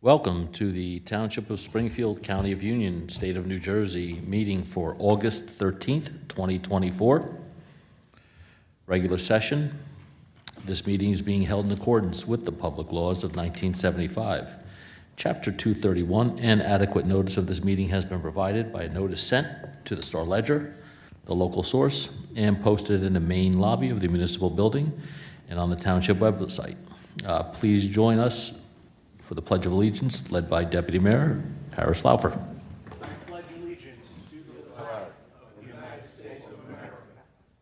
Welcome to the Township of Springfield, County of Union, State of New Jersey meeting for August 13th, 2024. Regular session. This meeting is being held in accordance with the public laws of 1975. Chapter 231 and adequate notice of this meeting has been provided by a notice sent to the Star Ledger, the local source, and posted in the main lobby of the municipal building and on the Township website. Please join us for the Pledge of Allegiance, led by Deputy Mayor Harris Laufer. I pledge allegiance to the flag of the United States of America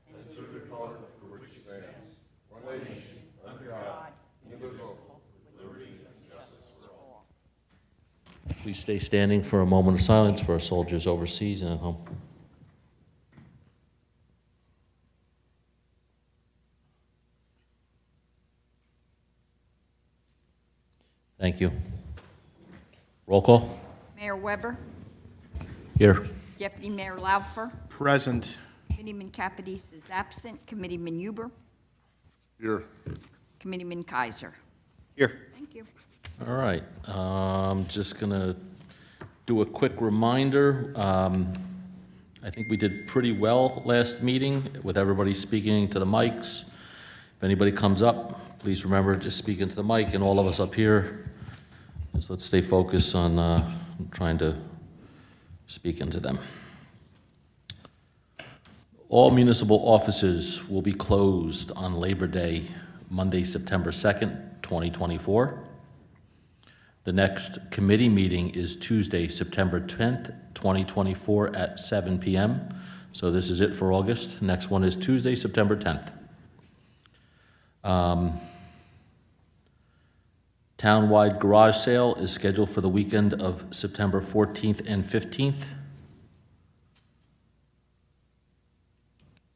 and to the republic for which it stands, one nation, under God, indivisible, with liberty and justice for all. Please stay standing for a moment of silence for our soldiers overseas and at home. Thank you. Roll call. Mayor Weber, Here. Deputy Mayor Laufer, Present. Committeeman Capides is absent, Committeeman Huber, Here. Committeeman Kaiser. Here. Thank you. All right. Just going to do a quick reminder. I think we did pretty well last meeting with everybody speaking to the mics. If anybody comes up, please remember just speak into the mic, and all of us up here, just let's stay focused on trying to speak into them. All municipal offices will be closed on Labor Day, Monday, September 2nd, 2024. The next committee meeting is Tuesday, September 10th, 2024 at 7 p.m. So this is it for August. Next one is Tuesday, September 10th. Townwide garage sale is scheduled for the weekend of September 14th and 15th.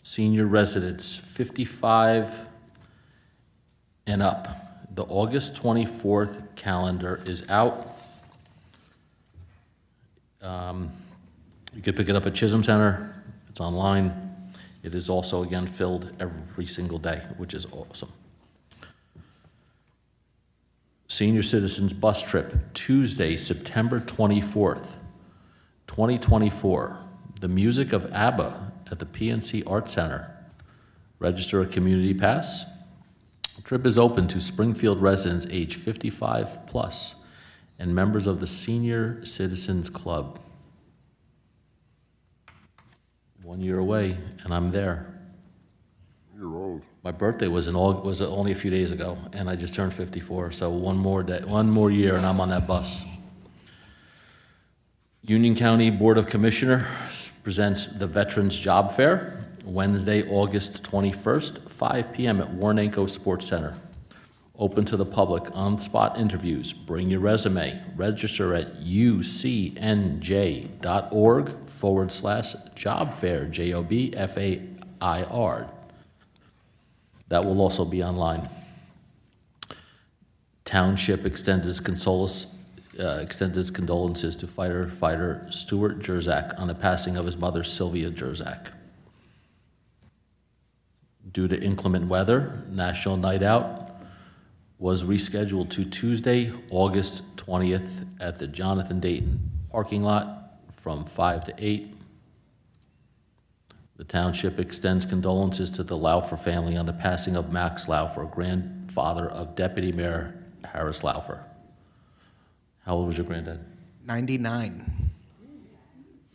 Senior residents 55 and up. The August 24th calendar is out. You can pick it up at Chisholm Center. It's online. It is also, again, filled every single day, which is awesome. Senior Citizens Bus Trip, Tuesday, September 24th, 2024. The music of ABBA at the PNC Art Center. Register a community pass. The trip is open to Springfield residents age 55 plus and members of the Senior Citizens Club. 1 year away, and I'm there. You're old. My birthday was only a few days ago, and I just turned 54, so one more year, and I'm on that bus. Union County Board of Commissioners presents the Veterans Job Fair, Wednesday, August 21st, 5 p.m. at Warnenko Sports Center. Open to the public, on-spot interviews. Bring your resume. Register at ucnj.org/jobfair, JOBFAIR. That will also be online. Township extends its condolences to firefighter Stuart Jerzak on the passing of his mother, Sylvia Jerzak. Due to inclement weather, National Night Out was rescheduled to Tuesday, August 20th at the Jonathan Dayton parking lot from 5 to 8. The township extends condolences to the Laufer family on the passing of Max Laufer, grandfather of Deputy Mayor Harris Laufer. How old was your granddad? 99.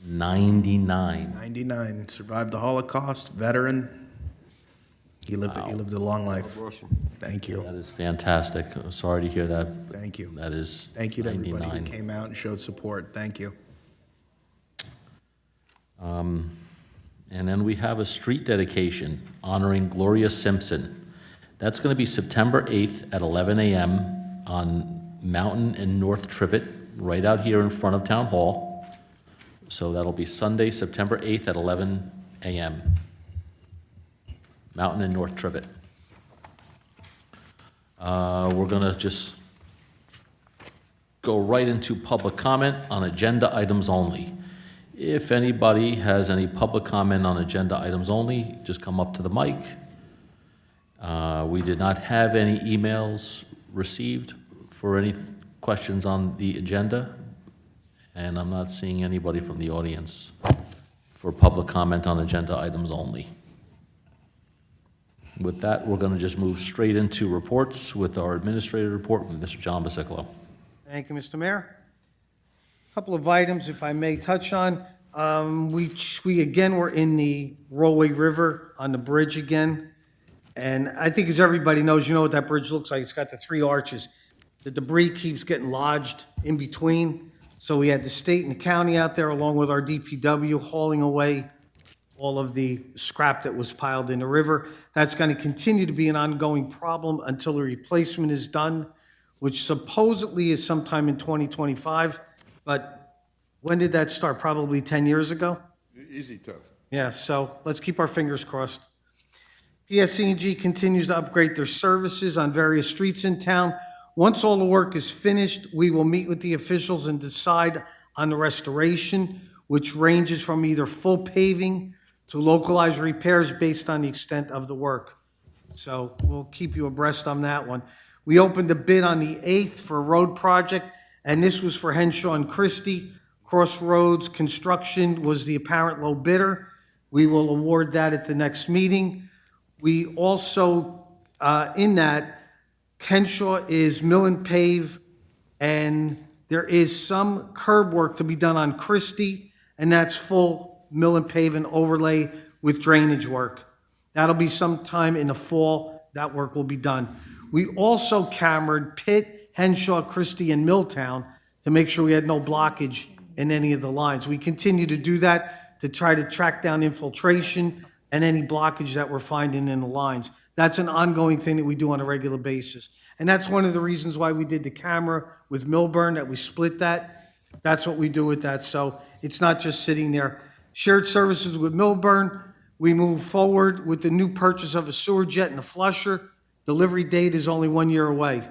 99. 99. Survived the Holocaust, veteran. He lived a long life. Awesome. Thank you. That is fantastic. Sorry to hear that. Thank you. That is Thank you to everybody 99. who came out and showed support. Thank you. And then we have a street dedication honoring Gloria Simpson. That's going to be September 8th at 11 a.m. on Mountain and North Trivet, right out here in front of Town Hall. So that'll be Sunday, September 8th at 11 a.m. Mountain and North Trivet. We're going to just go right into public comment on agenda items only. If anybody has any public comment on agenda items only, just come up to the mic. We did not have any emails received for any questions on the agenda? And I'm not seeing anybody from the audience for public comment on agenda items only. With that, we're going to just move straight into reports with our administrative report with Mr. John Basicolo. Thank you, Mr. Mayor. A couple of items, if I may touch on. We again were in the Rollway River on the bridge again. And I think as everybody knows, you know what that bridge looks like. It's got the 3 arches. The debris keeps getting lodged in between. So we had the state and the county out there along with our DPW hauling away all of the scrap that was piled in the river. That's going to continue to be an ongoing problem until the replacement is done, which supposedly is sometime in 2025. But when did that start? Probably 10 years ago? Easy tough. Yeah, so let's keep our fingers crossed. PSC&G continues to upgrade their services on various streets in town. Once all the work is finished, we will meet with the officials and decide on the restoration, which ranges from either full paving to localized repairs based on the extent of the work. So we'll keep you abreast on that one. We opened a bid on the 8th for a road project, and this was for Henshaw and Christie. Crossroads Construction was the apparent low bidder. We will award that at the next meeting. We also, in that, Henshaw is mill and pave, and there is some curb work to be done on Christie, and that's full mill and pave and overlay with drainage work. That'll be sometime in the fall. That work will be done. We also cambered Pitt, Henshaw, Christie, and Milltown to make sure we had no blockage in any of the lines. We continue to do that to try to track down infiltration and any blockage that we're finding in the lines. That's an ongoing thing that we do on a regular basis. And that's one of the reasons why we did the camera with Millburn, that we split that. That's what we do with that. So it's not just sitting there. Shared services with Millburn. We move forward with the new purchase of a sewer jet and a flusher. Delivery date is only 1 year away.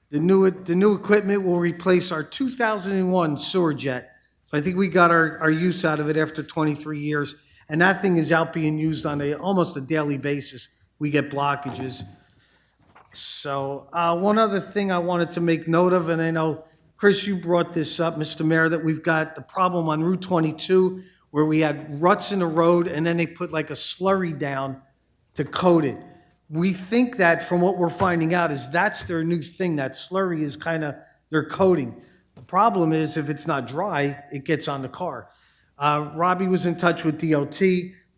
The new equipment will replace our 2001 sewer jet. So I think we got our use out of it after 23 years. And that thing is out being used on almost a daily basis. We get blockages. So one other thing I wanted to make note of, and I know, Chris, you brought this up, Mr. Mayor, that we've got the problem on Route 22 where we had ruts in the road and then they put like a slurry down to coat it. We think that from what we're finding out is that's their new thing. That slurry is kind of their coating. The problem is if it's not dry, it gets on the car. Robbie was in touch with DOT.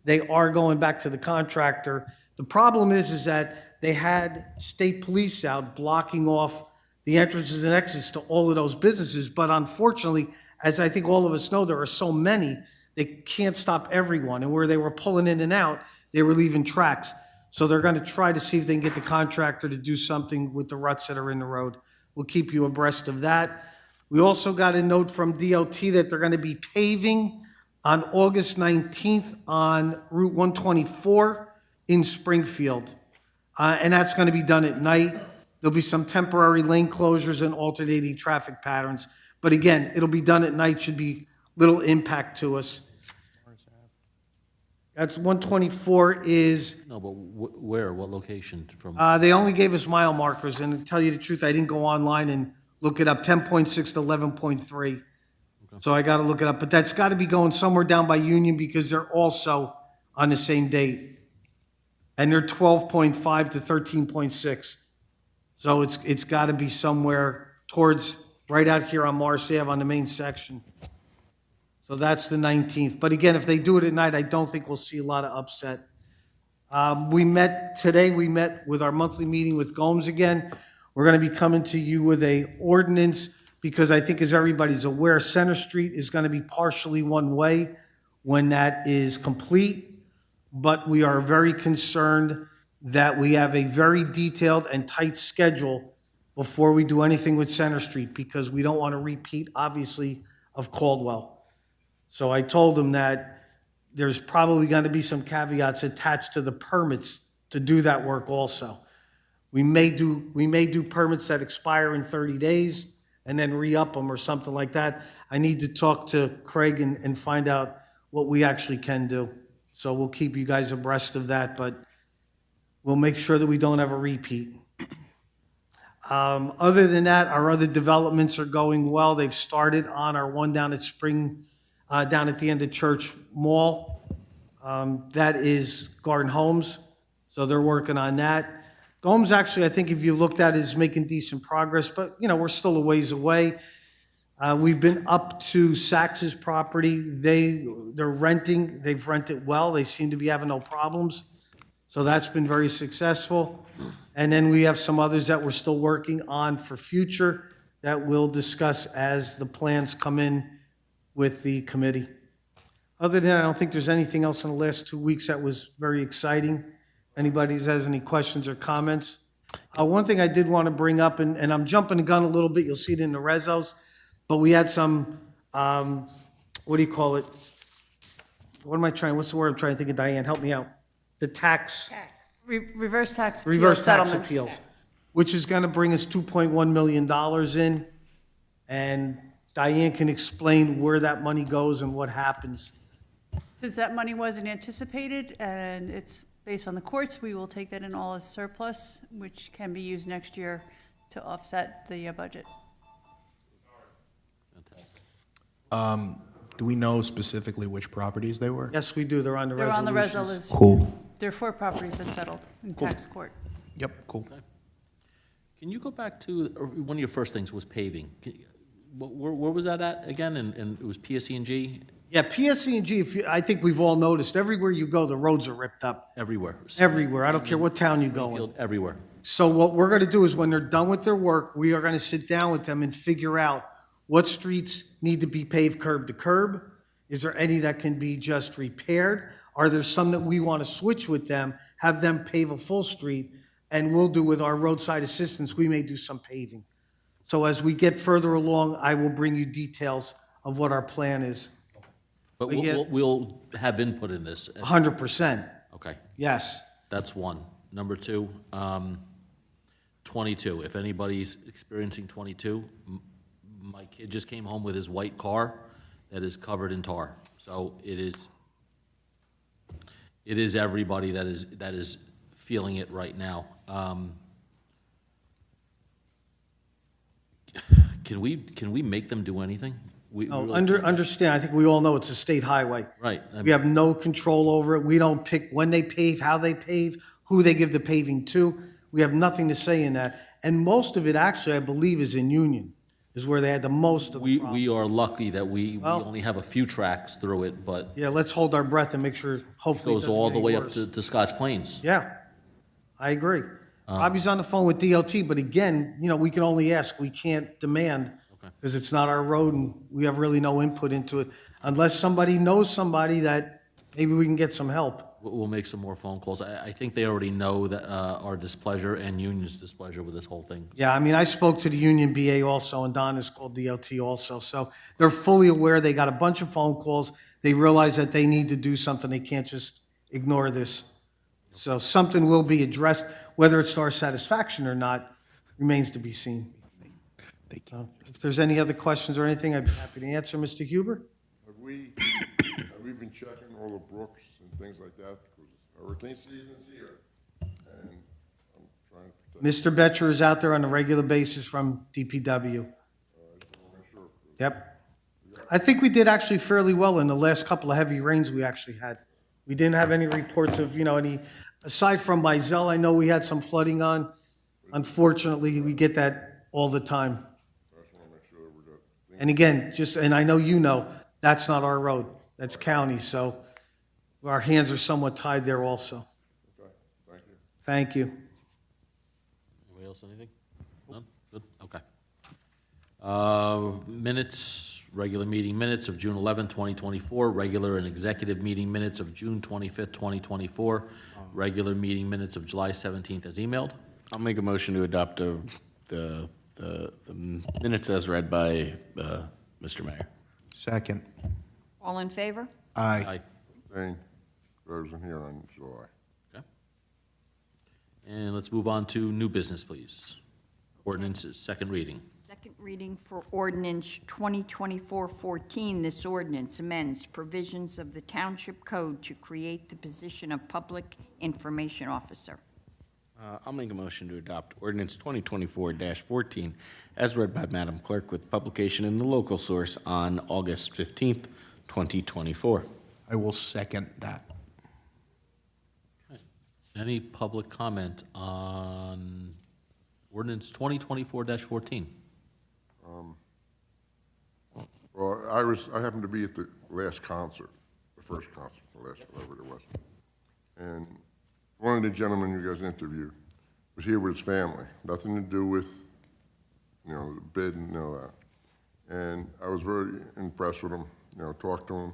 They are going back to the contractor. The problem is that they had state police out blocking off the entrances and exits to all of those businesses. But unfortunately, as I think all of us know, there are so many, they can't stop everyone. And where they were pulling in and out, they were leaving tracks. So they're going to try to see if they can get the contractor to do something with the ruts that are in the road. We'll keep you abreast of that. We also got a note from DOT that they're going to be paving on August 19th on Route 124 in Springfield. And that's going to be done at night. There'll be some temporary lane closures and alternating traffic patterns. But again, it'll be done at night, should be little impact to us. That's 124 is, No, but where, what location from? they only gave us mile markers, and to tell you the truth, I didn't go online and look it up, 10.6 to 11.3. So I got to look it up, but that's got to be going somewhere down by Union because they're also on the same date. And they're 12.5 to 13.6. So it's got to be somewhere towards, right out here on Morris Ave on the main section. So that's the 19th. But again, if they do it at night, I don't think we'll see a lot of upset. We met with our monthly meeting with Gomes again. We're going to be coming to you with a ordinance because I think, as everybody's aware, Center Street is going to be partially one way when that is complete. But we are very concerned that we have a very detailed and tight schedule before we do anything with Center Street because we don't want to repeat, obviously, of Caldwell. So I told them that there's probably going to be some caveats attached to the permits to do that work also. We may do permits that expire in 30 days and then re-up them or something like that. I need to talk to Craig and find out what we actually can do. So we'll keep you guys abreast of that, but we'll make sure that we don't have a repeat. Other than that, our other developments are going well. They've started on our one down at down at the end of Church Mall. That is Garden Homes, so they're working on that. Gomes, actually, I think if you looked at it, is making decent progress, but, we're still a ways away. We've been up to Sachs's property. They're renting. They've rented well. They seem to be having no problems. So that's been very successful. And then we have some others that we're still working on for future that we'll discuss as the plans come in with the committee. Other than that, I don't think there's anything else in the last 2 weeks that was very exciting. Anybody has any questions or comments? One thing I did want to bring up, and I'm jumping the gun a little bit, you'll see it in the rezos, but we had some, what do you call it? What's the word I'm trying to think of, Diane, help me out. The tax, Reverse tax appeal reverse tax settlements. appeals, which is going to bring us $2.1 million in. And Diane can explain where that money goes and what happens. Since that money wasn't anticipated and it's based on the courts, we will take that in all as surplus, which can be used next year to offset the budget. Do we know specifically which properties they were? Yes, we do, they're on the They're on the resolutions. resolution. Cool. There are 4 properties that settled in tax court. Yep, cool. Can you go back to, one of your first things was paving. Where was that at again? And it was PSE&G Yeah, PSE&G, I think we've all noticed, everywhere you go, the roads are ripped up. everywhere. Everywhere, I don't care what town you go in. Springfield, everywhere. So what we're gonna do is when they're done with their work, we are gonna sit down with them and figure out what streets need to be paved curb to curb. Is there any that can be just repaired? Are there some that we want to switch with them, have them pave a full street? And we'll do with our roadside assistance, we may do some paving. So as we get further along, I will bring you details of what our plan is. But But yeah- we'll have input in this. 100%, Okay, yes. that's one. Number two, 22. If anybody's experiencing 22, my kid just came home with his white car that is covered in tar. So it is everybody that is feeling it right now. Can we make them do anything? We Oh, really can't. understand, I think we all know it's a state highway. Right. We have no control over it. We don't pick when they pave, how they pave, who they give the paving to. We have nothing to say in that. And most of it, actually, I believe, is in Union, is where they had the most of the problem. We are lucky that we Well- only have a few tracks through it, but Yeah, let's hold our breath and make sure, hopefully, it goes doesn't all get the any way up worse. to Scotch Plains. Yeah, I agree. Bobby's on the phone with DOT, but again, we can only ask, we can't demand, Okay. because it's not our road and we have really no input into it, unless somebody knows somebody that maybe we can get some help. We'll make some more phone calls. I think they already know that our displeasure and Union's displeasure with this whole thing. Yeah, I mean, I spoke to the Union BA also, and Don has called DOT also, so they're fully aware, they got a bunch of phone calls, they realize that they need to do something, they can't just ignore this. So something will be addressed, whether it's to our satisfaction or not, remains to be seen. So, if there's any other questions or anything, I'd be happy to answer, Mr. Huber? Have we been checking all the brooks and things like that? Because hurricane season's here, and I'm trying to protect. Mr. Betcher is out there on a regular basis from DPW. Yep. I think we did actually fairly well in the last couple of heavy rains we actually had. We didn't have any reports of, any, aside from Mizell, I know we had some flooding on. Unfortunately, we get that all the time. I just want to make sure that we're good. And again, and I know that's not our road, that's county, so our hands are somewhat tied there also. Okay, thank you. Thank you. Anybody else, anything? None? Good, okay. Minutes, regular meeting minutes of June 11, 2024, regular and executive meeting minutes of June 25th, 2024, regular meeting minutes of July 17th as emailed. I'll make a motion to adopt the minutes as read by Mr. Mayor. Second. All in favor? Aye. Aye. Dane, I wasn't here on July. Okay. And let's move on to new business, please. Ordinances, second reading. Second reading for ordinance 2024-14. This ordinance amends provisions of the Township Code to create the position of Public Information Officer. I'll make a motion to adopt ordinance 2024-14 as read by Madam Clerk with publication in the local source on August 15th, 2024. I will second that. Any public comment on ordinance 2024-14? Well, I happened to be at the last concert, the first concert, the last, whatever it was. And one of the gentlemen you guys interviewed was here with his family, nothing to do with, the bid and all that. And I was very impressed with him, talked to him.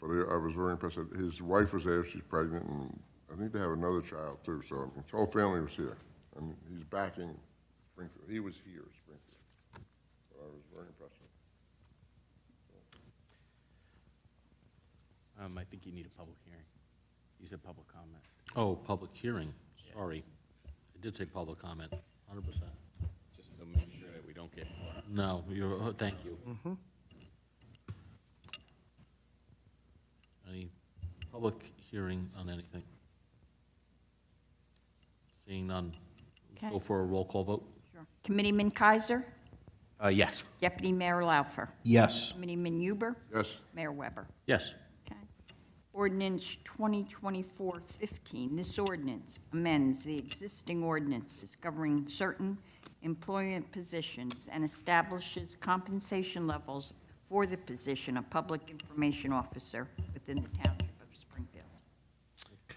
But I was very impressed that his wife was there, she's pregnant, and I think they have another child too, so his whole family was here. And he's backing Springfield. He was here, Springfield. So I was very impressed with him. I think you need a public hearing. You said public comment. Oh, public hearing, sorry. I did say public comment, 100%. Just to make sure that we don't get more. No, thank you. Any public hearing on anything? Seeing none. Okay. Go for a roll call vote? Sure. Committeeman Kaiser, Yes. Deputy Mayor Laufer, Yes. Committeeman Huber, Yes, Mayor Weber. Yes. Okay. Ordinance 2024-15, this ordinance amends the existing ordinances governing certain employment positions and establishes compensation levels for the position of public information officer within the Township of Springfield.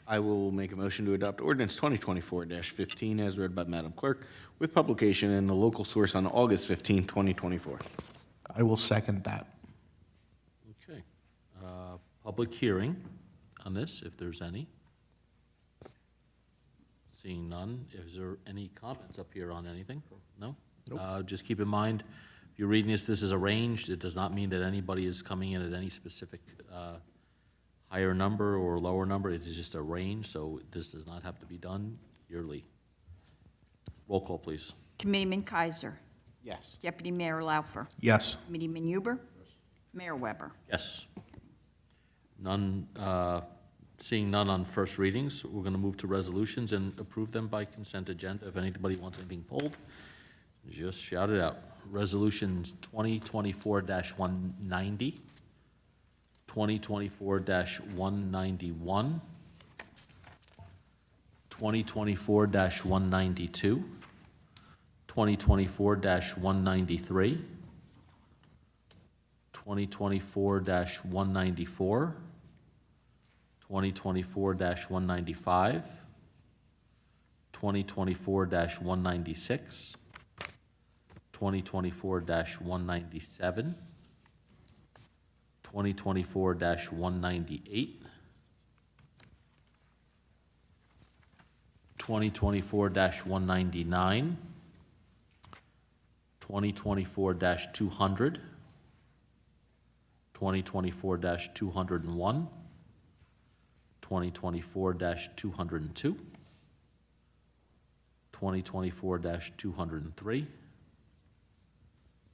I will make a motion to adopt ordinance 2024-15 as read by Madam Clerk with publication in the local source on August 15th, 2024. I will second that. Okay. Public hearing on this, if there's any. Seeing none, is there any comments up here on anything? No? Just keep in mind, if you're reading this is arranged. It does not mean that anybody is coming in at any specific higher number or lower number. It is just a range, so this does not have to be done yearly. Roll call, please. Committeeman Kaiser, Yes. Deputy Mayor Laufer, Yes. Committeeman Huber, Mayor Weber. Yes. None, seeing none on first readings, we're going to move to resolutions and approve them by consent agenda. If anybody wants anything pulled, just shout it out. Resolutions 2024-190, 2024-191, 2024-192, 2024-193, 2024-194, 2024-195, 2024-196, 2024-197, 2024-198, 2024-199, 2024-200, 2024-201, 2024-202, 2024-203,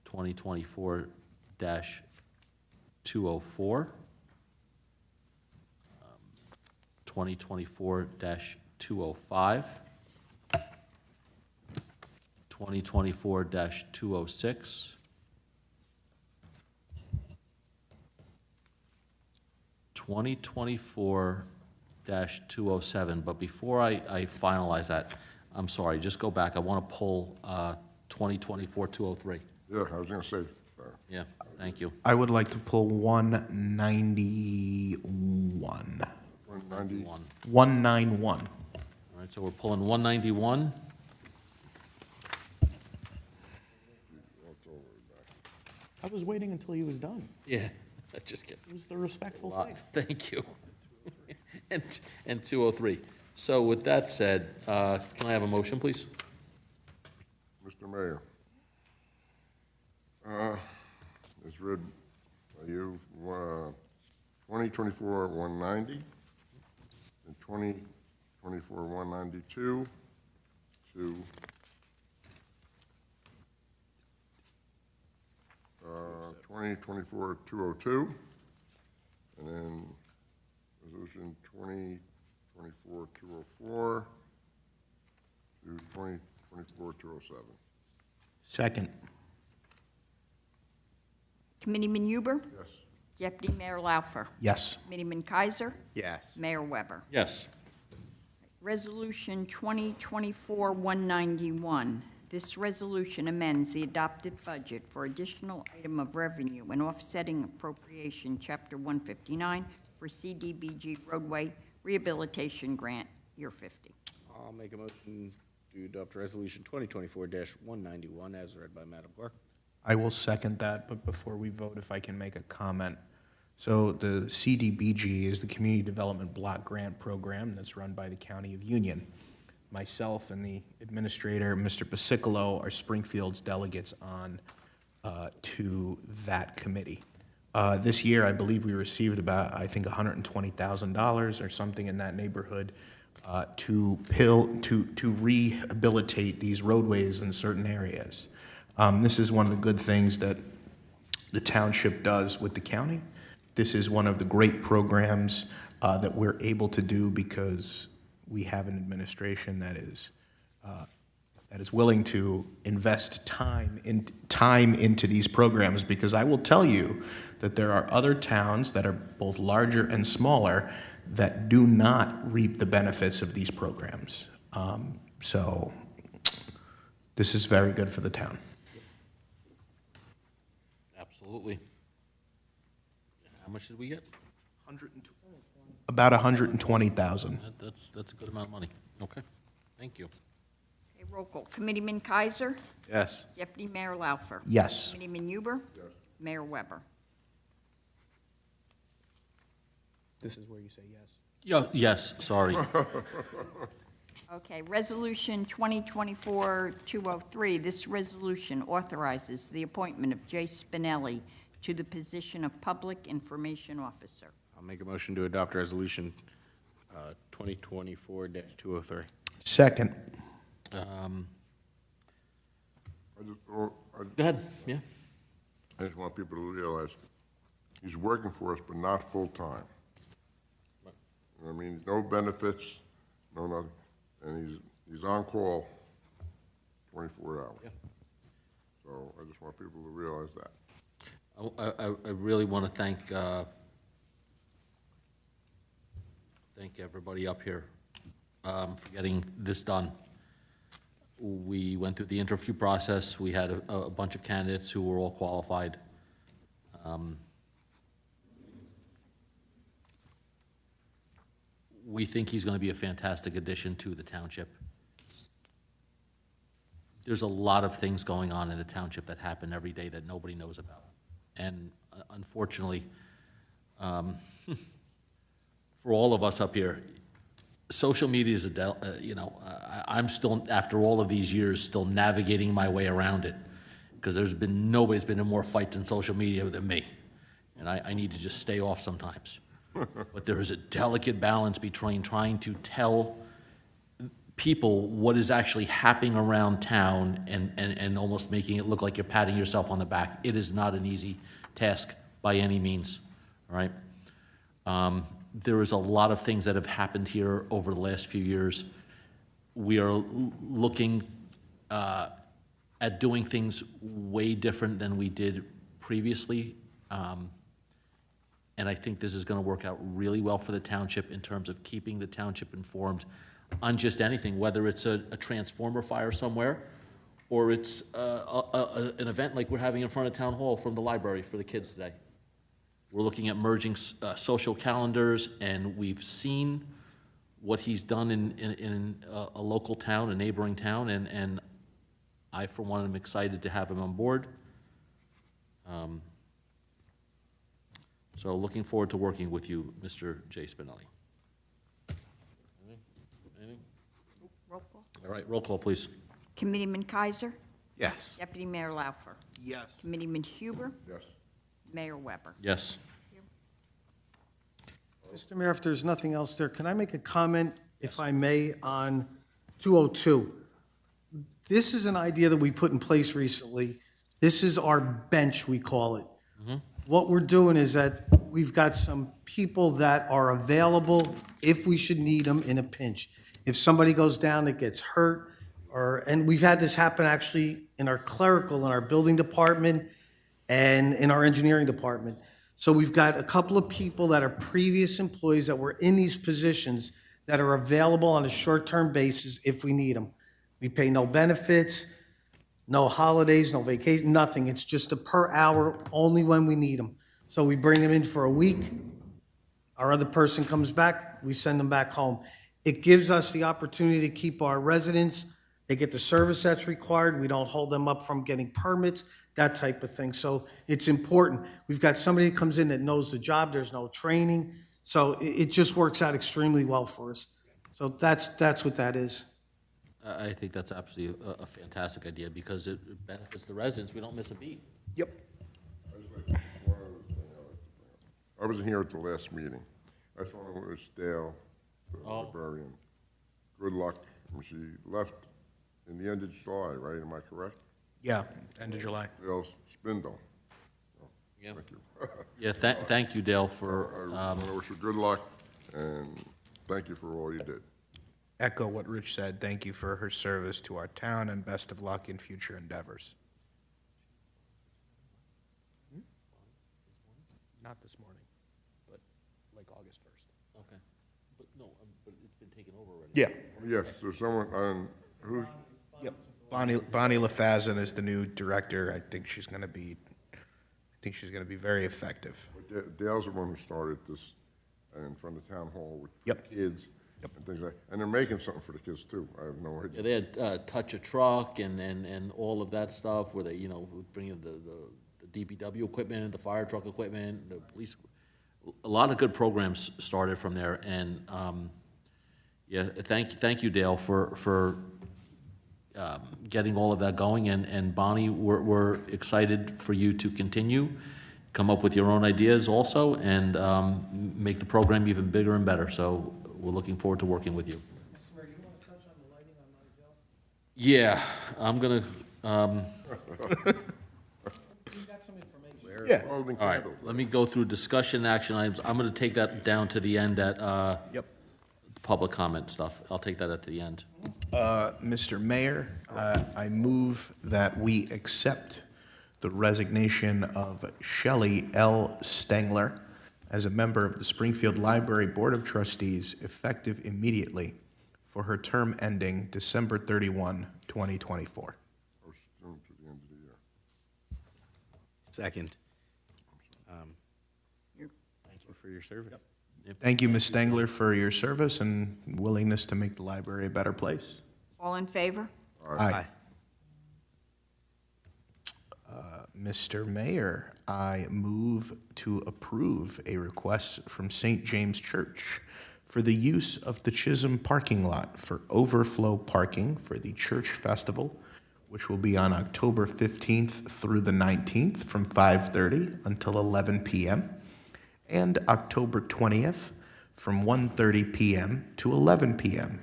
2024-204, 2024-205, 2024-206, 2024-207, but before I finalize that, I'm sorry, just go back. I want to pull 2024-203. yeah, I was gonna say, Yeah, thank you. I would like to pull 191. 190, 191. All right, so we're pulling 191. I was waiting until he was done. Yeah, just kidding. It was the respectful Lot. thing. Thank you. And 203. So with that said, can I have a motion, please? Mr. Mayor. It's read by you, 2024-190 and 2024-192 to 2024-202, and then resolution 2024-204 to 2024-207. Second. Committeeman Huber? Yes. Deputy Mayor Laufer? Yes. Committeeman Kaiser? Yes. Mayor Weber? Yes. Resolution 2024-191. This resolution amends the adopted budget for additional item of revenue and offsetting appropriation, Chapter 159, for CDBG roadway rehabilitation grant, year 50. I'll make a motion to adopt Resolution 2024-191 as read by Madam Clerk. I will second that, but before we vote, if I can make a comment. So the CDBG is the Community Development Block Grant Program that's run by the County of Union. Myself and the administrator, Mr. Pasicolo, are Springfield's delegates on to that committee. This year, I believe we received about, I think, $120,000 or something in that neighborhood to rehabilitate these roadways in certain areas. This is one of the good things that the township does with the county. This is one of the great programs that we're able to do because we have an administration that is willing to invest time into these programs, because I will tell you that there are other towns that are both larger and smaller that do not reap the benefits of these programs. So this is very good for the town. Absolutely. How much did we get? About 120,000. That's a good amount of money. Okay, thank you. Okay, roll call. Committeeman Kaiser? Yes. Deputy Mayor Laufer? Yes. Committeeman Huber? Mayor Weber? This is where you say yes. Yeah, yes, sorry. Okay, Resolution 2024-203. This resolution authorizes the appointment of Jay Spinelli to the position of Public Information Officer. I'll make a motion to adopt Resolution 2024-203. Second. Go I ahead, yeah. just want people to realize, he's working for us, but not full-time. I mean, no benefits, no nothing, and he's on call 24 hours. Yeah. So I just want people to realize that. I really want to thank everybody up here for getting this done. We went through the interview process. We had a bunch of candidates who were all qualified. We think he's going to be a fantastic addition to the township. There's a lot of things going on in the township that happen every day that nobody knows about. And unfortunately, for all of us up here, social media is I'm still, after all of these years, still navigating my way around it, because nobody's been in more fights in social media than me. And I need to just stay off sometimes. But there is a delicate balance between trying to tell people what is actually happening around town and almost making it look like you're patting yourself on the back. It is not an easy task by any means, all right? There is a lot of things that have happened here over the last few years. We are looking at doing things way different than we did previously. And I think this is going to work out really well for the township in terms of keeping the township informed on just anything, whether it's a transformer fire somewhere, or it's an event like we're having in front of Town Hall from the library for the kids today. We're looking at merging social calendars, and we've seen what he's done in a local town, a neighboring town, and I, for one, am excited to have him on board. So looking forward to working with you, Mr. Jay Spinelli. Anything? Roll call. All right, roll call, please. Committeeman Kaiser? Yes. Deputy Mayor Laufer? Yes. Committeeman Huber? Yes. Mayor Weber? Yes. Mr. Mayor, if there's nothing else there, can I make a comment, if I may, on 202? This is an idea that we put in place recently. This is our bench, we call it. What we're doing is that we've got some people that are available if we should need them in a pinch. If somebody goes down that gets hurt, and we've had this happen actually in our clerical, in our building department, and in our engineering department. So we've got a couple of people that are previous employees that were in these positions that are available on a short-term basis if we need them. We pay no benefits, no holidays, no vacation, nothing. It's just a per hour, only when we need them. So we bring them in for a week. Our other person comes back, we send them back home. It gives us the opportunity to keep our residents, they get the service that's required, we don't hold them up from getting permits, that type of thing. So it's important. We've got somebody that comes in that knows the job, there's no training, so it just works out extremely well for us. So that's what that is. I think that's absolutely a fantastic idea because it benefits the residents. We don't miss a beat. Yep. I wasn't here at the last meeting. I just want to wish Dale, the librarian, good luck. She left in the end of July, right? Am I correct? Yeah, end of July. Dale Spindle. Yeah. Thank you. Yeah, thank you, Dale, for, I want to wish you good luck, and thank you for all you did. Echo what Rich said. Thank you for her service to our town, and best of luck in future endeavors. Not this morning, but like August 1st. okay. But no, but it's been taken over already. Yeah. Yes, there's someone, who, Yep. Bonnie LaFazan is the new director. I think she's going to be very effective. Dale's the one who started this in front of the town hall with Yep. kids and things like, and they're making something for the kids too. I have no Yeah, idea. they had Touch a Truck and all of that stuff where they, would bring in the DPW equipment, the fire truck equipment, the police. A lot of good programs started from there, and, yeah, thank you, Dale, for getting all of that going, and Bonnie, we're excited for you to continue, come up with your own ideas also, and make the program even bigger and better, so we're looking forward to working with you. Yeah, I'm gonna, Yeah. Holding all right, candles. let me go through discussion action items. I'm gonna take that down to the end at, Yep. public comment stuff. I'll take that at the end. Mr. Mayor, I move that we accept the resignation of Shelley L. Stengler as a member of the Springfield Library Board of Trustees effective immediately for her term ending December 31, 2024. Or soon to the end of the year. Second. Thank you for your service. Thank you, Ms. Stengler, for your service and willingness to make the library a better place. All in favor? Aye. Mr. Mayor, I move to approve a request from St. James Church for the use of the Chisholm parking lot for overflow parking for the church festival, which will be on October 15th through the 19th from 5:30 until 11 p.m., and October 20th from 1:30 p.m. to 11 p.m.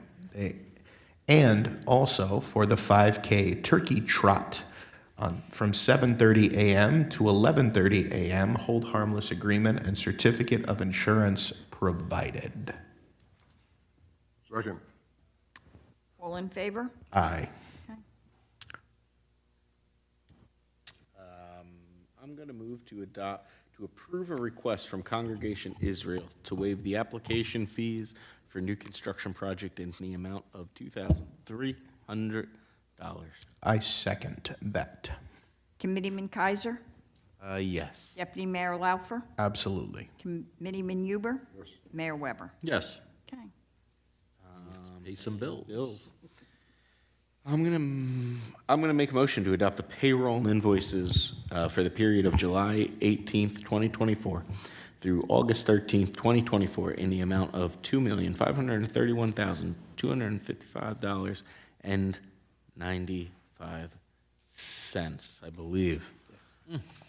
And also for the 5K Turkey Trot from 7:30 a.m. to 11:30 a.m. Hold harmless agreement and certificate of insurance provided. Second. All in favor? Aye. Okay. I'm going to move to approve a request from Congregation Israel to waive the application fees for new construction project in the amount of $2,300. I second that. Committeeman Kaiser? Yes. Deputy Mayor Laufer? Absolutely. Committeeman Huber? Mayor Weber? Yes, Okay. pay some bills. Bills. I'm gonna make a motion to adopt the payroll and invoices for the period of July 18th, 2024 through August 13th, 2024 in the amount of $2,531,255.95, I believe.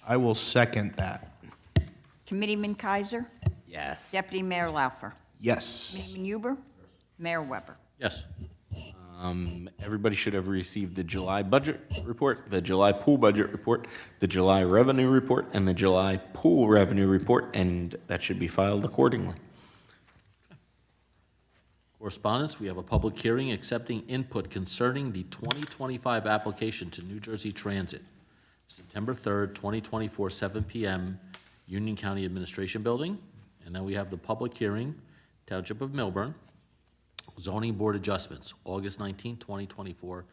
I will second that. Committeeman Kaiser? Yes. Deputy Mayor Laufer? Yes. Committeeman Huber? Mayor Weber? Yes, Everybody should have received the July budget report, the July pool budget report, the July revenue report, and the July pool revenue report, and that should be filed accordingly. Correspondence, we have a public hearing accepting input concerning the 2025 application to New Jersey Transit, September 3rd, 2024, 7 PM, Union County Administration Building. And then we have the public hearing, Township of Milburn, zoning board adjustments, August 19th, 2024,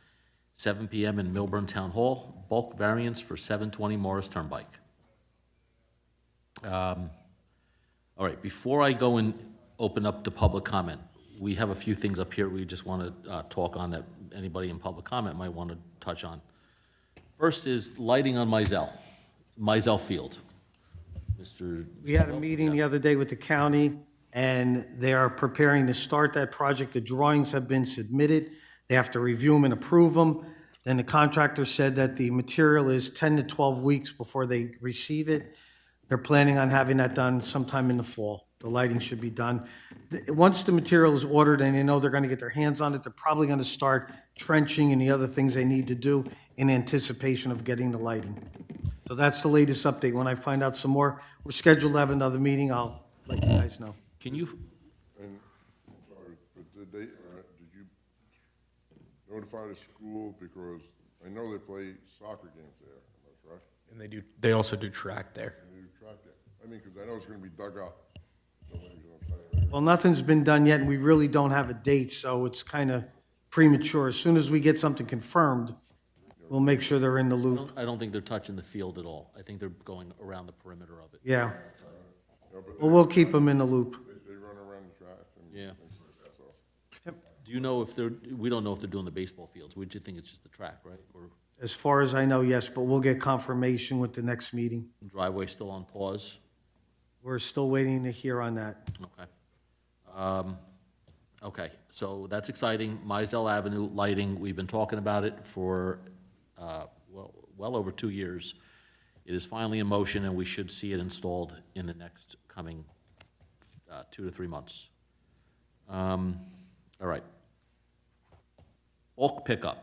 7 PM in Milburn Town Hall, bulk variance for 720 Morris Turnpike. All right, before I go and open up the public comment, we have a few things up here we just want to talk on that anybody in public comment might want to touch on. First is lighting on Mizell Field. Mr. We had a meeting the other day with the county, and they are preparing to start that project. The drawings have been submitted. They have to review them and approve them. Then the contractor said that the material is 10 to 12 weeks before they receive it. They're planning on having that done sometime in the fall. The lighting should be done. Once the material is ordered and they know they're going to get their hands on it, they're probably going to start trenching and the other things they need to do in anticipation of getting the lighting. So that's the latest update. When I find out some more, we're scheduled to have another meeting. I'll let you guys know. Can you, And, sorry, but did you notify the school, because I know they play soccer games there, that's right? And they also do track there. And you track it, I mean, because I know it's gonna be dug up. So, you know what I'm saying? Well, nothing's been done yet, and we really don't have a date, so it's kind of premature. As soon as we get something confirmed, we'll make sure they're in the loop. I don't think they're touching the field at all. I think they're going around the perimeter of it. Yeah. No, but Well, we'll keep them in the loop. they run around the track and Yeah. things like that, so. Do you know if we don't know if they're doing the baseball fields. We just think it's just the track, right? Or As far as I know, yes, but we'll get confirmation with the next meeting. driveway still on pause? We're still waiting to hear on that. Okay. Okay, so that's exciting. Mizell Avenue lighting, we've been talking about it for, well over 2 years. It is finally in motion, and we should see it installed in the next coming 2 to 3 months. All right. Bulk pickup.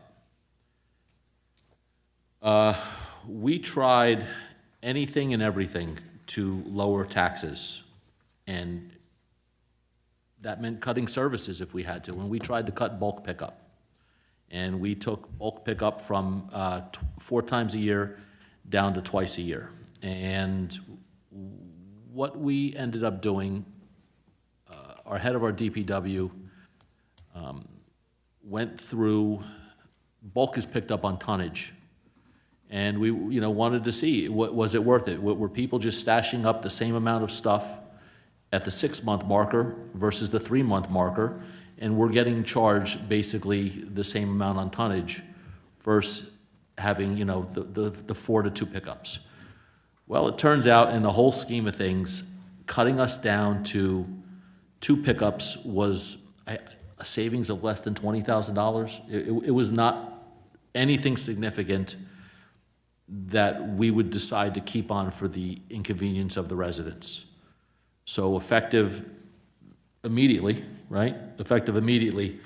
We tried anything and everything to lower taxes, and that meant cutting services if we had to, and we tried to cut bulk pickup. And we took bulk pickup from 4 times a year down to twice a year. And what we ended up doing, our head of our DPW went through, bulk is picked up on tonnage. And we, wanted to see, was it worth it? Were people just stashing up the same amount of stuff at the 6-month marker versus the 3-month marker? And we're getting charged basically the same amount on tonnage versus having, the 4 to 2 pickups. Well, it turns out in the whole scheme of things, cutting us down to 2 pickups was a savings of less than $20,000. It was not anything significant that we would decide to keep on for the inconvenience of the residents. So effective immediately, right? Effective immediately,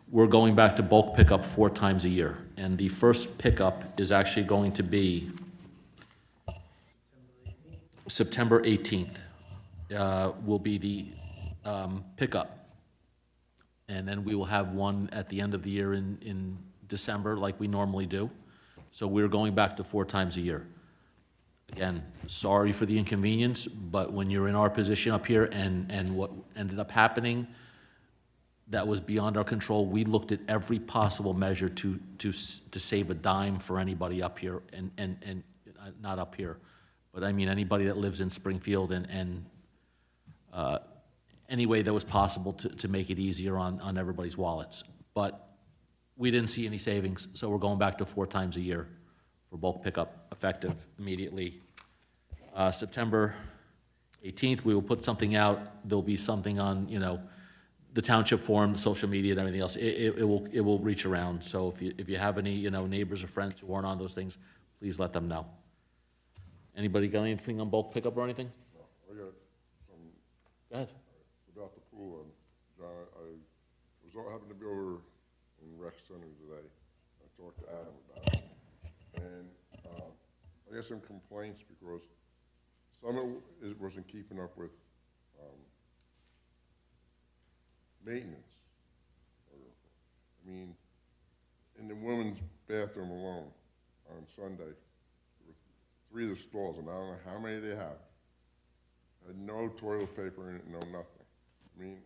we're going back to bulk pickup 4 times a year. And the first pickup is actually going to be September 18th, will be the pickup. And then we will have one at the end of the year in December, like we normally do. So we're going back to 4 times a year. Again, sorry for the inconvenience, but when you're in our position up here and what ended up happening, that was beyond our control. We looked at every possible measure to save a dime for anybody up here, and not up here, but I mean anybody that lives in Springfield, and any way that was possible to make it easier on everybody's wallets. But we didn't see any savings, so we're going back to 4 times a year for bulk pickup, effective immediately. September 18th, we will put something out. There'll be something on, the township forum, social media, and everything else. It will reach around. So if you have any, neighbors or friends who aren't on those things, please let them know. Anybody got anything on bulk pickup or anything? No, I got some, Go ahead. about the pool, John, I happened to be over in rec center today. I talked to Adam about it. And, I got some complaints because some of it wasn't keeping up with, maintenance. bathroom alone on Sunday. There were 3 of the stalls, and I don't know how many they have. Had no toilet paper in it, no nothing. I mean,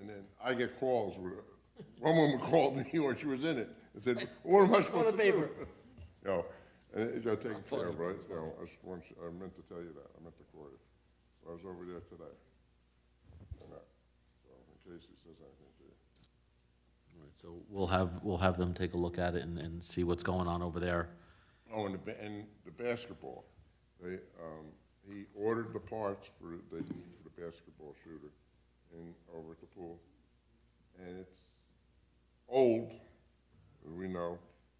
and then I get calls with, one woman called me when she was in it and said, what am I supposed to do? You know, and it got taken care of, right? You know, I meant to tell you that, I meant to call you. So I was over there today. And that, so in case he says anything to you. All right, so we'll have them take a look at it and see what's going on over there. Oh, and the basketball, he ordered the parts for the basketball shooter over at the pool. And it's old, as we know,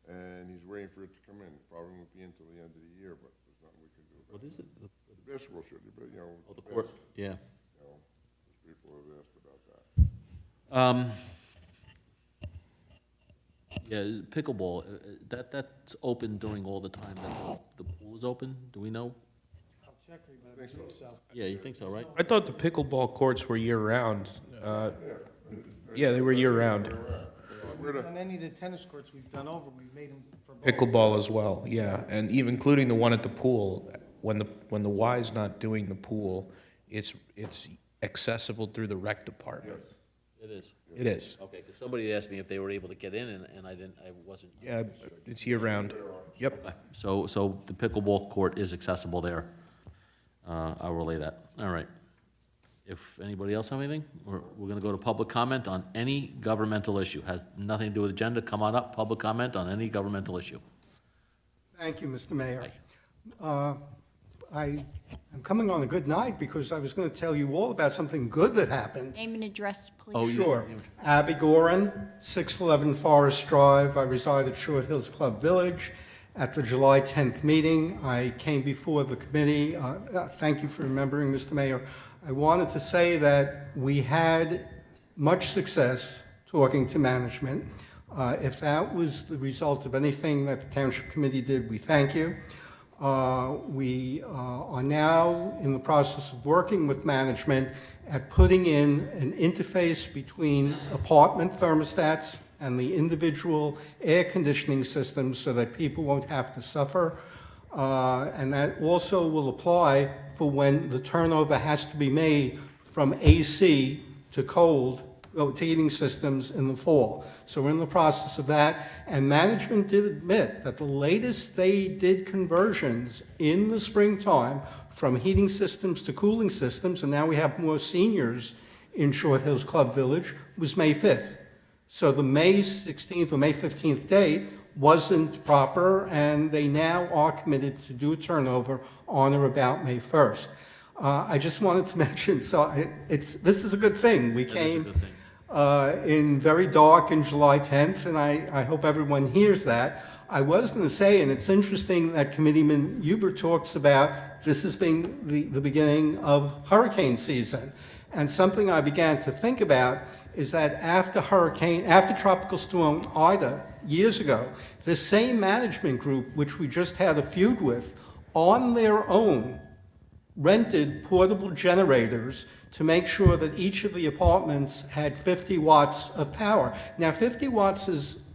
and he's waiting for it to come in. Probably won't be until the end of the year, but there's nothing we can do about it. What is it? The basketball shooter, but, you know. Oh, the court, yeah. You know, there's people have asked about that. Yeah, pickleball, that's open during all the time that the pool is open, do we know? I'll check for you, but I think so. Yeah, you think so, right? I thought the pickleball courts were year-round. Yeah, they were year-round. On any of the tennis courts we've done over, we've made them for both. Pickleball as well, yeah, and even including the one at the pool, when the Y's not doing the pool, it's accessible through the rec department. It is. It is. Okay, because somebody asked me if they were able to get in, and I wasn't. Yeah, it's year-round. Yep. Okay, so the pickleball court is accessible there. I'll relay that. All right. If anybody else have anything, we're going to go to public comment on any governmental issue. Has nothing to do with agenda. Come on up, public comment on any governmental issue. Thank you, Mr. Mayor. I am coming on a good night because I was going to tell you all about something good that happened. Name and address, please. Oh, you- Sure. Abby Gorin, 611 Forest Drive. I reside at Short Hills Club Village. At the July 10th meeting, I came before the committee. Thank you for remembering, Mr. Mayor. I wanted to say that we had much success talking to management. If that was the result of anything that the Township Committee did, we thank you. We are now in the process of working with management at putting in an interface between apartment thermostats and the individual air conditioning systems so that people won't have to suffer. And that also will apply for when the turnover has to be made from AC to cold, to heating systems in the fall. So we're in the process of that, and management did admit that the latest they did conversions in the springtime from heating systems to cooling systems, and now we have more seniors in Short Hills Club Village, was May 5th. So the May 16th or May 15th date wasn't proper, and they now are committed to do a turnover on or about May 1st. I just wanted to mention, so this is a good thing. We That is a came good thing. in very dark in July 10th, and I hope everyone hears that. I was going to say, and it's interesting that Committeeman Huber talks about this as being the beginning of hurricane season. And something I began to think about is that after Tropical Storm Ida years ago, the same management group, which we just had a feud with, on their own, rented portable generators to make sure that each of the apartments had 50 watts of power. Now, 50 watts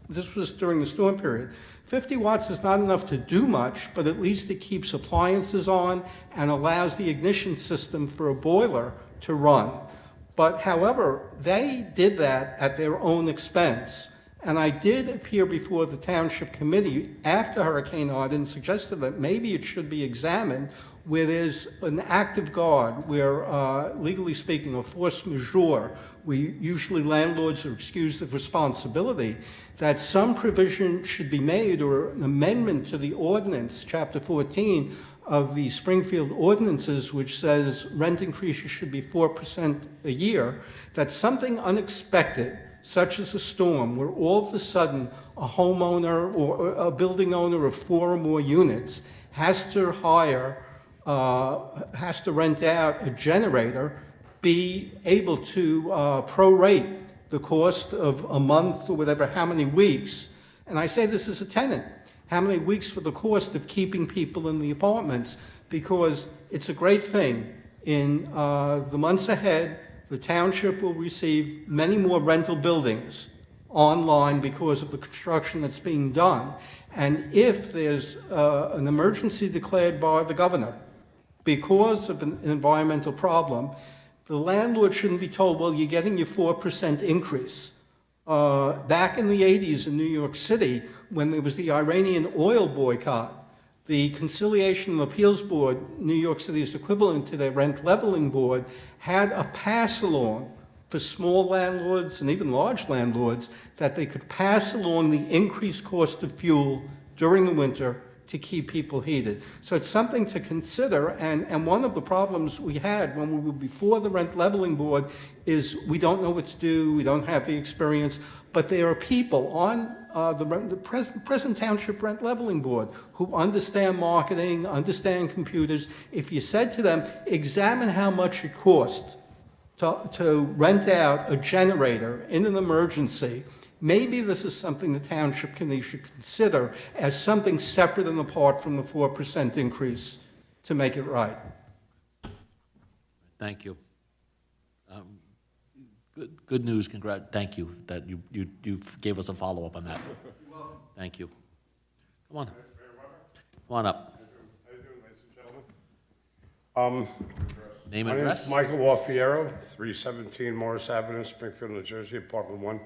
this was during the storm period. 50 watts is not enough to do much, but at least it keeps appliances on and allows the ignition system for a boiler to run. But however, they did that at their own expense. And I did appear before the Township Committee after Hurricane Ida and suggested that maybe it should be examined where there's an act of God, where, legally speaking, a force majeure, usually landlords are excused of responsibility, that some provision should be made or an amendment to the ordinance, Chapter 14 of the Springfield ordinances, which says rent increases should be 4% a year, that something unexpected, such as a storm, where all of a sudden a homeowner or a building owner of 4 or more units has to rent out a generator, be able to prorate the cost of a month or whatever, how many weeks. And I say this as a tenant, how many weeks for the cost of keeping people in the apartments, because it's a great thing. In the months ahead, the township will receive many more rental buildings online because of the construction that's being done. And if there's an emergency declared by the governor because of an environmental problem, the landlord shouldn't be told, well, you're getting your 4% increase. Back in the 80s in New York City, when there was the Iranian oil boycott, the Conciliation and Appeals Board, New York City's equivalent to their rent leveling board, had a pass-along for small landlords and even large landlords that they could pass along the increased cost of fuel during the winter to keep people heated. So it's something to consider, and one of the problems we had when we were before the rent leveling board is we don't know what to do, we don't have the experience, but there are people on the present Township rent leveling board who understand marketing, understand computers. If you said to them, examine how much it costs to rent out a generator in an emergency, maybe this is something the township should consider as something separate and apart from the 4% increase to make it right. Thank you. Good news, thank you, that you gave us a follow-up on that. Thank you. Come on. Come on up. How you doing, ladies and gentlemen? Name My and name address? is Michael Lafiero, 317 Morris Avenue, Springfield, New Jersey, apartment 1.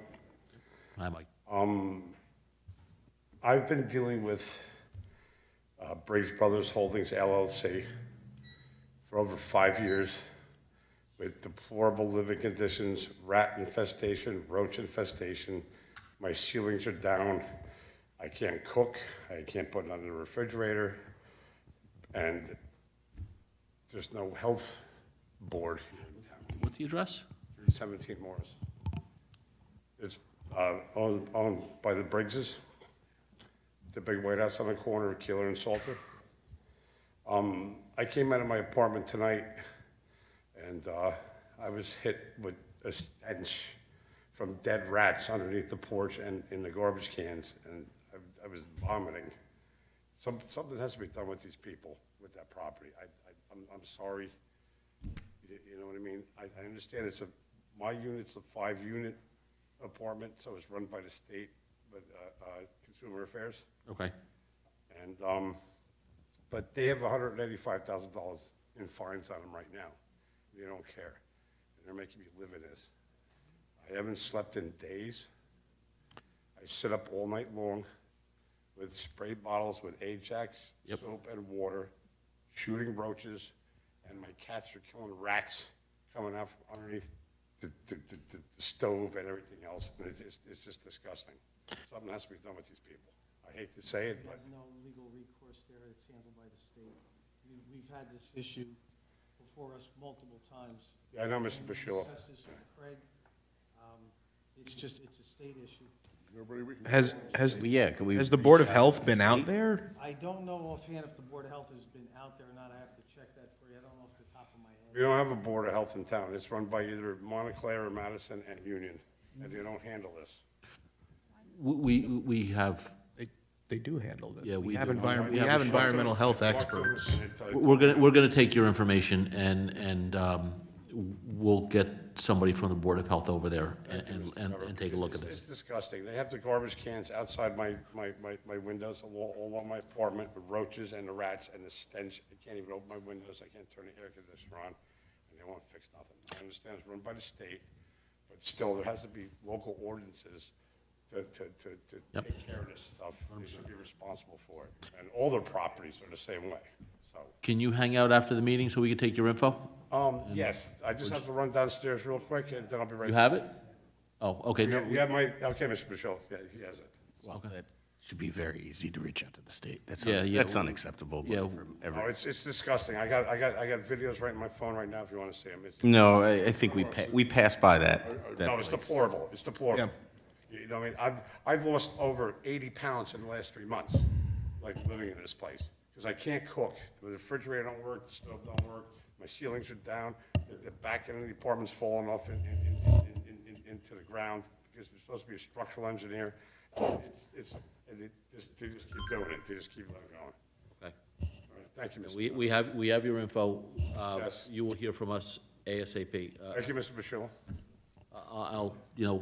Hi, Mike. I've been dealing with Briggs Brothers Holdings LLC for over 5 years with deplorable living conditions, rat infestation, roach infestation. My ceilings are down. I can't cook. I can't put it on the refrigerator. And there's no health board here in town. What's the address? 317 Morris. It's owned by the Briggses, the big White House on the corner of Keeler and Salter. I came out of my apartment tonight, and I was hit with a stench from dead rats underneath the porch and in the garbage cans, and I was vomiting. Something has to be done with these people, with that property. I'm sorry. You know what I mean? I understand my unit's a 5-unit apartment, so it's run by the state, but Consumer Affairs. Okay. And but they have $185,000 in fines on them right now. They don't care. And they're making me live in this. I haven't slept in days. I sit up all night long with spray bottles with Ajax, Yep. soap and water, shooting roaches, and my cats are killing rats coming out from underneath the stove and everything else. And it's just disgusting. Something has to be done with these people. I hate to say it, We but have no legal recourse there, it's handled by the state. We've had this issue before us multiple times. yeah, I know, Mr. And we Bashila. discussed this with Craig. It's a state issue. Nobody we can. Has the Board of Health been out there? I don't know offhand if the Board of Health has been out there or not, I have to check that for you, I don't know off the top of my We head. don't have a board of health in town. It's run by either Montclair or Madison and Union, and they don't handle this. We have, They do handle this. yeah, we have do. we have environmental health Talk to experts. them, and We're gonna take your information and we'll get somebody from the Board of Health over there and take a look at It's this. disgusting. They have the garbage cans outside my windows, all along my apartment, with roaches and the rats and the stench. I can't even open my windows. I can't turn the air conditioner on, and they won't fix nothing. I understand it's run by the state, but still, there has to be local ordinances to Yep. take care of this stuff. They should be responsible for it. And all their properties are the same way, so. Can you hang out after the meeting so we can take your info? Yes, I just have to run downstairs real quick, and then I'll be right You back. have it? Oh, okay. no, You have my, okay, Mr. Michelle, yeah, he has it. Well, that should be very easy to reach out to the state. That's Yeah, yeah. that's unacceptable. Yeah. from No, every- it's disgusting. I got videos right in my phone right now if you want to see them. No, I think we passed by that. No, it's place. deplorable. It's deplorable. You know, what I mean, I've lost over 80 pounds in the last 3 months, like living in this place, because I can't cook. The refrigerator don't work, the stove don't work, my ceilings are down, the back end of the apartment's falling off into the ground, because they're supposed to be a structural engineer. They just keep doing it. They just keep letting it go. Okay. All right, thank you, Mr. We have your info. Yes. You will hear from us ASAP. Thank you, Mr. Bashila. I'll,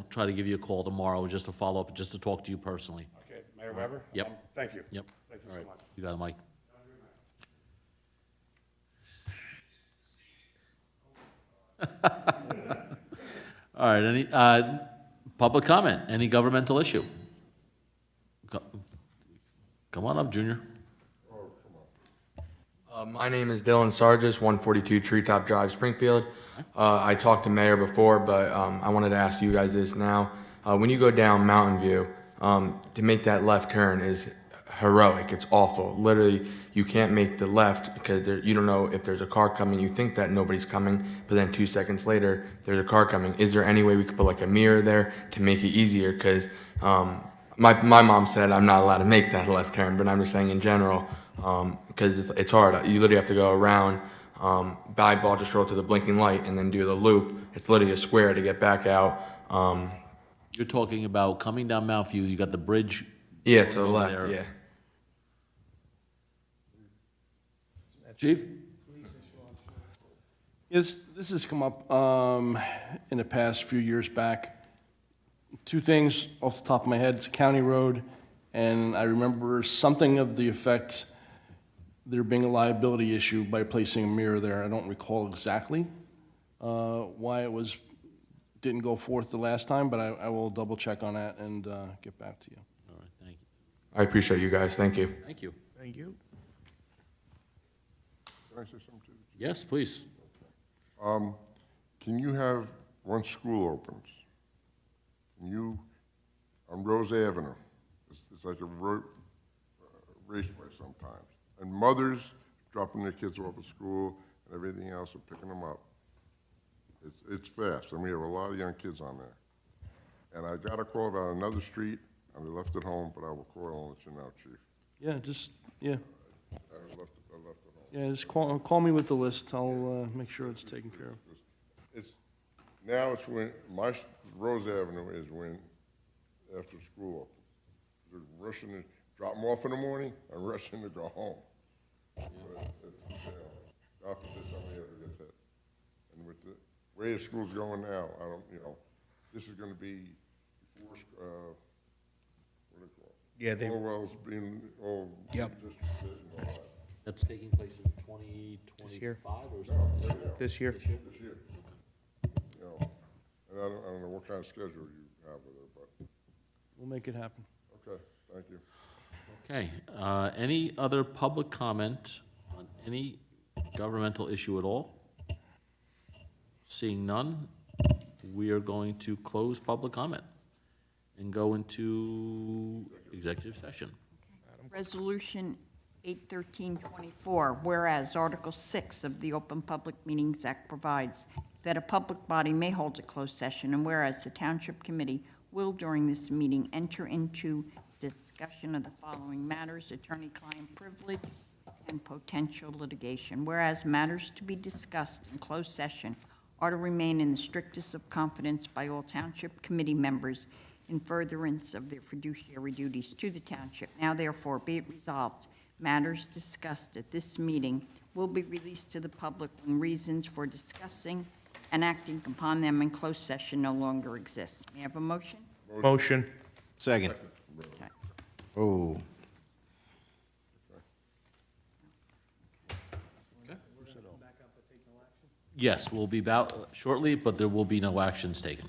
try to give you a call tomorrow just to follow up, just to talk to you personally. Okay, Mayor Weber? Yep. Thank you. Yep. Thank you All so right. much. You got it, Mike. All right, any, public comment, any governmental issue? Come on up, Junior. My name is Dylan Sargis, 142 Treetop Drive, Springfield. I talked to Mayor before, but I wanted to ask you guys this now. When you go down Mountain View, to make that left turn is heroic. It's awful. Literally, you can't make the left because you don't know if there's a car coming. You think that nobody's coming, but then 2 seconds later, there's a car coming. Is there any way we could put like a mirror there to make it easier? Because my mom said I'm not allowed to make that left turn, but I'm just saying in general, because it's hard. You literally have to go around by Baltusrol to the blinking light and then do the loop. It's literally a square to get back out. You're talking about coming down Mount View, you got the bridge. Yeah, to the over left, there. yeah. Chief? Yes, this has come up in the past few years back. Two things off the top of my head, it's a county road, and I remember something of the effect there being a liability issue by placing a mirror there. I don't recall exactly why it didn't go forth the last time, but I will double check on that and get back to you. All right, thank you. I appreciate you guys. Thank you. Thank you. Thank you. Can I say something to you? Yes, please. Can you have, once school opens, on Rose Avenue, it's like a raceway sometimes, and mothers dropping their kids off at school and everything else and picking them up. It's fast, and we have a lot of young kids on there. And I got a call about another street, and they left it home, but I will call and let you know, Chief. Yeah, I left it home. yeah, just call me with the list. I'll make sure it's taken care of. Now it's when, Rose Avenue is when, after school opens. They're rushing to drop them off in the morning and rushing to go home. But it's, God forbid somebody ever gets hit. And with the way the school's going now, I don't, this is gonna be before, what do they call it? Yeah, they- Orwell's being, Yep. distributed and all that. That's taking place in 2025 or something? This year? This year. And I don't know what kind of schedule you have with her, but, We'll make it happen. okay, thank you. Okay, any other public comment on any governmental issue at all? Seeing none, we are going to close public comment and go into executive session. Resolution 81324, whereas Article 6 of the Open Public Meetings Act provides that a public body may hold a closed session, and whereas the Township Committee will, during this meeting, enter into discussion of the following matters: attorney-client privilege and potential litigation. Whereas matters to be discussed in closed session are to remain in the strictest of confidence by all Township Committee members in furtherance of their fiduciary duties to the Township. Now therefore be it resolved, matters discussed at this meeting will be released to the public when reasons for discussing and acting upon them in closed session no longer exists. May I have a motion? Motion. Second. Okay. Oh. Yes, we'll be about shortly, but there will be no actions taken.